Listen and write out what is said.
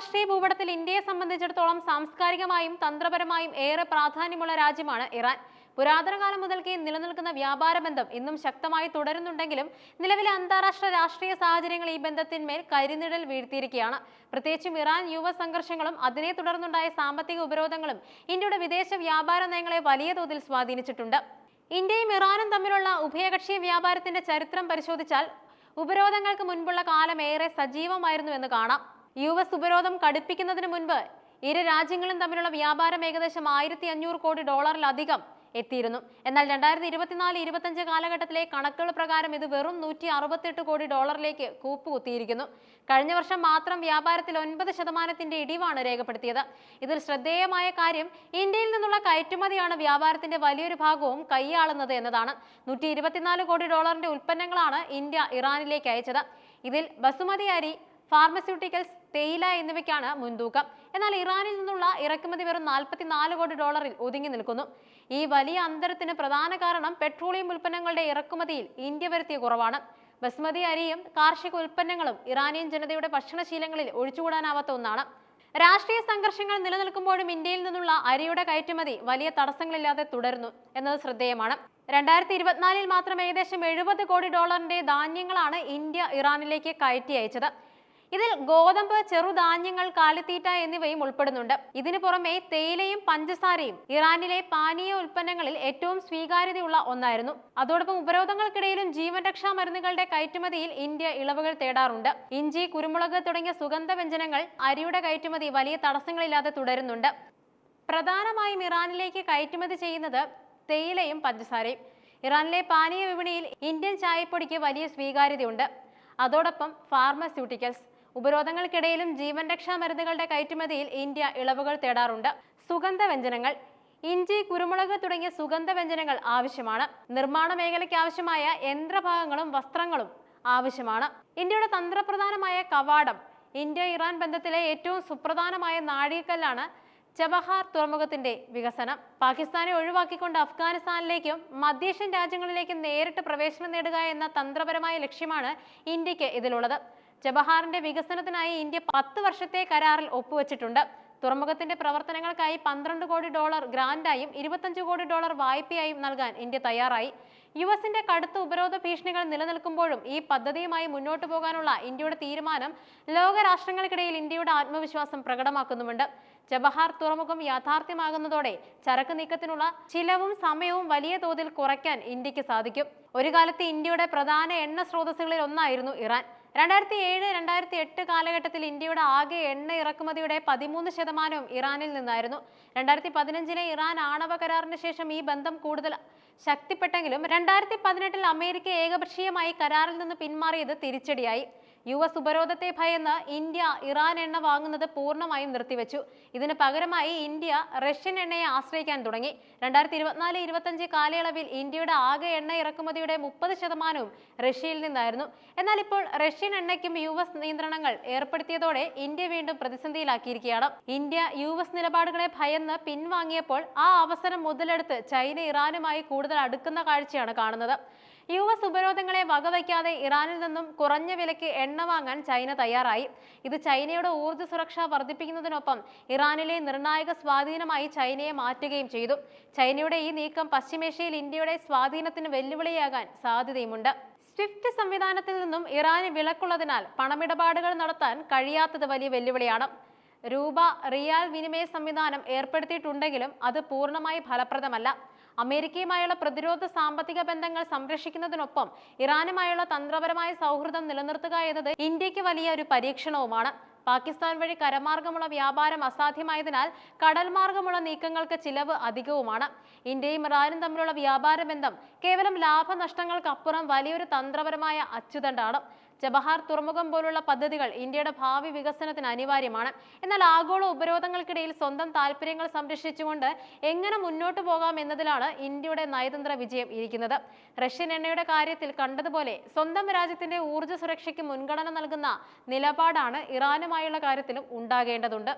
രാഷ്ട്രീയ ഭൂപടത്തിൽ ഇന്ത്യയെ സംബന്ധിച്ചിടത്തോളം സാംസ്കാരികമായും തന്ത്രപരമായും ഏറെ പ്രാധാന്യമുള്ള രാജ്യമാണ് ഇറാൻ. പുരാതന കാലം മുതൽക്കേ നിലനിൽക്കുന്ന വ്യാപാര ബന്ധം ഇന്നും ശക്തമായി തുടരുന്നുണ്ടെങ്കിലും നിലവിലെ അന്താരാഷ്ട്ര രാഷ്ട്രീയ സാഹചര്യങ്ങൾ ഈ ബന്ധത്തിന്മേൽ കരിനിഴൽ വീഴ്ത്തിയിരിക്കുകയാണ്. പ്രത്യേകിച്ചും ഇറാൻ യുവ സംഘർഷങ്ങളും അതിനെ തുടർന്നുണ്ടായ സാമ്പത്തിക ഉപരോധങ്ങളും ഇന്ത്യയുടെ വിദേശ വ്യാപാര നയങ്ങളെ വലിയ തോതിൽ സ്വാധീനിച്ചിട്ടുണ്ട്. ഇന്ത്യയും ഇറാനും തമ്മിലുള്ള ഉഭയകക്ഷി വ്യാപാരത്തിന്റെ ചരിത്രം പരിശോധിച്ചാൽ ഉപരോധങ്ങൾക്ക് മുൻപുള്ള കാലം ഏറെ സജീവമായിരുന്നു എന്ന് കാണാം. US ഉപരോധം കടുപ്പിക്കുന്നതിന് മുൻപ് ഇരു രാജ്യങ്ങളും തമ്മിലുള്ള വ്യാപാരം ഏകദേശം $1500 കോടി എത്തിയിരുന്നു. എന്നാൽ 2024-25 കാലഘട്ടത്തിലെ കണക്കുകൾ പ്രകാരം ഇത് വെറും $168 കോടി കൂപ്പുകുത്തിയിരിക്കുന്നു. കഴിഞ്ഞ വർഷം മാത്രം വ്യാപാരത്തിൽ 9% ഇടിവാണ് രേഖപ്പെടുത്തിയത്. ഇതിൽ ശ്രദ്ധേയമായ കാര്യം ഇന്ത്യയിൽ നിന്നുള്ള കയറ്റുമതിയാണ് വ്യാപാരത്തിന്റെ വലിയൊരു ഭാഗവും കൈയാളുന്നത് എന്നതാണ്. $124 കോടി ഉൽപ്പന്നങ്ങളാണ് ഇന്ത്യ ഇറാനിലേക്ക് അയച്ചത്. ഇതിൽ ബസുമതി അരി, ഫാർമസ്യൂട്ടിക്കൽസ്, തേയില എന്നിവയ്ക്കാണ് മുൻതൂക്കം. എന്നാൽ ഇറാനിൽ നിന്നുള്ള ഇറക്കുമതി വെറും $44 കോടി ഒതുങ്ങി നിൽക്കുന്നു. ഈ വലിയ അന്തരത്തിന് പ്രധാന കാരണം പെട്രോളിയം ഉൽപ്പന്നങ്ങളുടെ ഇറക്കുമതിയിൽ ഇന്ത്യ വരുത്തിയ കുറവാണ്. ബസ്മതി അരിയും കാർഷിക ഉൽപ്പന്നങ്ങളും ഇറാനിയൻ ജനതയുടെ ഭക്ഷണശീലങ്ങളിൽ ഒഴിച്ചുകൂടാനാവാത്ത ഒന്നാണ്. രാഷ്ട്രീയ സംഘർഷങ്ങൾ നിലനിൽക്കുമ്പോഴും ഇന്ത്യയിൽ നിന്നുള്ള അരിയുടെ കയറ്റുമതി വലിയ തടസ്സങ്ങളില്ലാതെ തുടരുന്നു എന്നത് ശ്രദ്ധേയമാണ്. 2024 മാത്രം ഏകദേശം $70 കോടി ധാന്യങ്ങളാണ് ഇന്ത്യ ഇറാനിലേക്ക് കയറ്റി അയച്ചത്. ഇതിൽ ഗോതമ്പ്, ചെറുധാന്യങ്ങൾ, കാലിത്തീറ്റ എന്നിവയും ഉൾപ്പെടുന്നുണ്ട്. ഇതിനു പുറമെ തേയിലയും പഞ്ചസാരയും ഇറാനിലെ പാനീയ ഉൽപ്പന്നങ്ങളിൽ ഏറ്റവും സ്വീകാര്യതയുള്ള ഒന്നായിരുന്നു. അതോടൊപ്പം ഉപരോധങ്ങൾക്കിടയിലും ജീവൻ രക്ഷാ മരുന്നുകളുടെ കയറ്റുമതിയിൽ ഇന്ത്യ ഇളവുകൾ തേടാറുണ്ട്. ഇഞ്ചി, കുരുമുളക് തുടങ്ങിയ സുഗന്ധവ്യഞ്ജനങ്ങൾ, അരിയുടെ കയറ്റുമതി വലിയ തടസ്സങ്ങളില്ലാതെ തുടരുന്നുണ്ട്. പ്രധാനമായും ഇറാനിലേക്ക് കയറ്റുമതി ചെയ്യുന്നത് തേയിലയും പഞ്ചസാരയും. ഇറാനിലെ പാനീയ വിപണിയിൽ ഇന്ത്യൻ ചായപ്പൊടിക്ക് വലിയ സ്വീകാര്യതയുണ്ട്. അതോടൊപ്പം ഫാർമസ്യൂട്ടിക്കൽസ്, ഉപരോധങ്ങൾക്കിടയിലും ജീവൻ രക്ഷാ മരുന്നുകളുടെ കയറ്റുമതിയിൽ ഇന്ത്യ ഇളവുകൾ തേടാറുണ്ട്. സുഗന്ധവ്യഞ്ജനങ്ങൾ, ഇഞ്ചി, കുരുമുളക് തുടങ്ങിയ സുഗന്ധവ്യഞ്ജനങ്ങൾ ആവശ്യമാണ്. നിർമ്മാണ മേഖലയ്ക്ക് ആവശ്യമായ യന്ത്രഭാഗങ്ങളും വസ്ത്രങ്ങളും ആവശ്യമാണ്. ഇന്ത്യയുടെ തന്ത്രപ്രധാനമായ കവാടം, ഇന്ത്യ ഇറാൻ ബന്ധത്തിലെ ഏറ്റവും സുപ്രധാനമായ നാഴികക്കല്ലാണ് ചബഹാർ തുറമുഖത്തിന്റെ വികസനം. പാകിസ്ഥാനെ ഒഴിവാക്കിക്കൊണ്ട് അഫ്ഗാനിസ്ഥാനിലേക്കും മധ്യേഷ്യൻ രാജ്യങ്ങളിലേക്കും നേരിട്ട് പ്രവേശനം നേടുക എന്ന തന്ത്രപരമായ ലക്ഷ്യമാണ് ഇന്ത്യക്ക് ഇതിലുള്ളത്. ചബഹാറിന്റെ വികസനത്തിനായി ഇന്ത്യ 10 വർഷത്തെ കരാറിൽ ഒപ്പുവെച്ചിട്ടുണ്ട്. തുറമുഖത്തിന്റെ പ്രവർത്തനങ്ങൾക്കായി $12 കോടി ഗ്രാന്റായും $25 കോടി വായ്പയായും നൽകാൻ ഇന്ത്യ തയ്യാറായി. യുഎസിന്റെ കടുത്ത ഉപരോധ ഭീഷണികൾ നിലനിൽക്കുമ്പോഴും ഈ പദ്ധതിയുമായി മുന്നോട്ടു പോകാനുള്ള ഇന്ത്യയുടെ തീരുമാനം ലോകരാഷ്ട്രങ്ങൾക്കിടയിൽ ഇന്ത്യയുടെ ആത്മവിശ്വാസം പ്രകടമാക്കുന്നുമുണ്ട്. ചബഹാർ തുറമുഖം യാഥാർത്ഥ്യമാകുന്നതോടെ ചരക്ക് നീക്കത്തിനുള്ള ചിലവും സമയവും വലിയ തോതിൽ കുറയ്ക്കാൻ ഇന്ത്യക്ക് സാധിക്കും. ഒരു കാലത്ത് ഇന്ത്യയുടെ പ്രധാന എണ്ണ സ്രോതസ്സുകളിൽ ഒന്നായിരുന്നു ഇറാൻ. 2007-2008 കാലഘട്ടത്തിൽ ഇന്ത്യയുടെ ആകെ എണ്ണ ഇറക്കുമതിയുടെ 13% ഇറാനിൽ നിന്നായിരുന്നു. 2015 ഇറാൻ ആണവ കരാറിന് ശേഷം ഈ ബന്ധം കൂടുതൽ ശക്തിപ്പെട്ടെങ്കിലും 2018 അമേരിക്ക ഏകപക്ഷീയമായി കരാറിൽ നിന്ന് പിന്മാറിയത് തിരിച്ചടിയായി. US ഉപരോധത്തെ ഭയന്ന് ഇന്ത്യ ഇറാൻ എണ്ണ വാങ്ങുന്നത് പൂർണ്ണമായും നിർത്തിവെച്ചു. ഇതിന് പകരമായി ഇന്ത്യ റഷ്യൻ എണ്ണയെ ആശ്രയിക്കാൻ തുടങ്ങി. 2024-25 കാലയളവിൽ ഇന്ത്യയുടെ ആകെ എണ്ണ ഇറക്കുമതിയുടെ 30% റഷ്യയിൽ നിന്നായിരുന്നു. എന്നാൽ ഇപ്പോൾ റഷ്യൻ എണ്ണയ്ക്കും US നിയന്ത്രണങ്ങൾ ഏർപ്പെടുത്തിയതോടെ ഇന്ത്യ വീണ്ടും പ്രതിസന്ധിയിലാക്കിയിരിക്കുകയാണ്. ഇന്ത്യ US നിലപാടുകളെ ഭയന്ന് പിൻവാങ്ങിയപ്പോൾ ആ അവസരം മുതലെടുത്ത് ചൈന ഇറാനുമായി കൂടുതൽ അടുക്കുന്ന കാഴ്ചയാണ് കാണുന്നത്. US ഉപരോധങ്ങളെ വകവയ്ക്കാതെ ഇറാനിൽ നിന്നും കുറഞ്ഞ വിലയ്ക്ക് എണ്ണ വാങ്ങാൻ ചൈന തയ്യാറായി. ഇത് ചൈനയുടെ ഊർജ്ജ സുരക്ഷ വർദ്ധിപ്പിക്കുന്നതിനൊപ്പം ഇറാനിലെ നിർണായക സ്വാധീനമായി ചൈനയെ മാറ്റുകയും ചെയ്തു. ചൈനയുടെ ഈ നീക്കം പശ്ചിമേഷ്യയിൽ ഇന്ത്യയുടെ സ്വാധീനത്തിന് വെല്ലുവിളിയാകാൻ സാധ്യതയുമുണ്ട്. സ്വിഫ്റ്റ് സംവിധാനത്തിൽ നിന്നും ഇറാന് വിലക്കുള്ളതിനാൽ പണമിടപാടുകൾ നടത്താൻ കഴിയാത്തത് വലിയ വെല്ലുവിളിയാണ്. രൂപ റിയാൽ വിനിമയ സംവിധാനം ഏർപ്പെടുത്തിയിട്ടുണ്ടെങ്കിലും അത് പൂർണ്ണമായി ഫലപ്രദമല്ല. അമേരിക്കയുമായുള്ള പ്രതിരോധ സാമ്പത്തിക ബന്ധങ്ങൾ സംരക്ഷിക്കുന്നതിനൊപ്പം ഇറാനുമായുള്ള തന്ത്രപരമായ സൗഹൃദം നിലനിർത്തുക എന്നത് ഇന്ത്യക്ക് വലിയ ഒരു പരീക്ഷണവുമാണ്. പാകിസ്ഥാൻ വഴി കരമാർഗമുള്ള വ്യാപാരം അസാധ്യമായതിനാൽ കടൽ മാർഗമുള്ള നീക്കങ്ങൾക്ക് ചിലവ് അധികവുമാണ്. ഇന്ത്യയും ഇറാനും തമ്മിലുള്ള വ്യാപാര ബന്ധം കേവലം ലാഭനഷ്ടങ്ങൾക്കപ്പുറം വലിയൊരു തന്ത്രപരമായ അച്ചുതണ്ടാണ്. ചബഹാർ തുറമുഖം പോലുള്ള പദ്ധതികൾ ഇന്ത്യയുടെ ഭാവി വികസനത്തിന് അനിവാര്യമാണ്. എന്നാൽ ആഗോള ഉപരോധങ്ങൾക്കിടയിൽ സ്വന്തം താല്പര്യങ്ങൾ സംരക്ഷിച്ചുകൊണ്ട് എങ്ങനെ മുന്നോട്ട് പോകാം എന്നതിലാണ് ഇന്ത്യയുടെ നയതന്ത്ര വിജയം ഇരിക്കുന്നത്. റഷ്യൻ എണ്ണയുടെ കാര്യത്തിൽ കണ്ടതുപോലെ സ്വന്തം രാജ്യത്തിന്റെ ഊർജ്ജ സുരക്ഷയ്ക്ക് മുൻഗണന നൽകുന്ന നിലപാടാണ് ഇറാനുമായുള്ള കാര്യത്തിലും ഉണ്ടാകേണ്ടതുണ്ട്.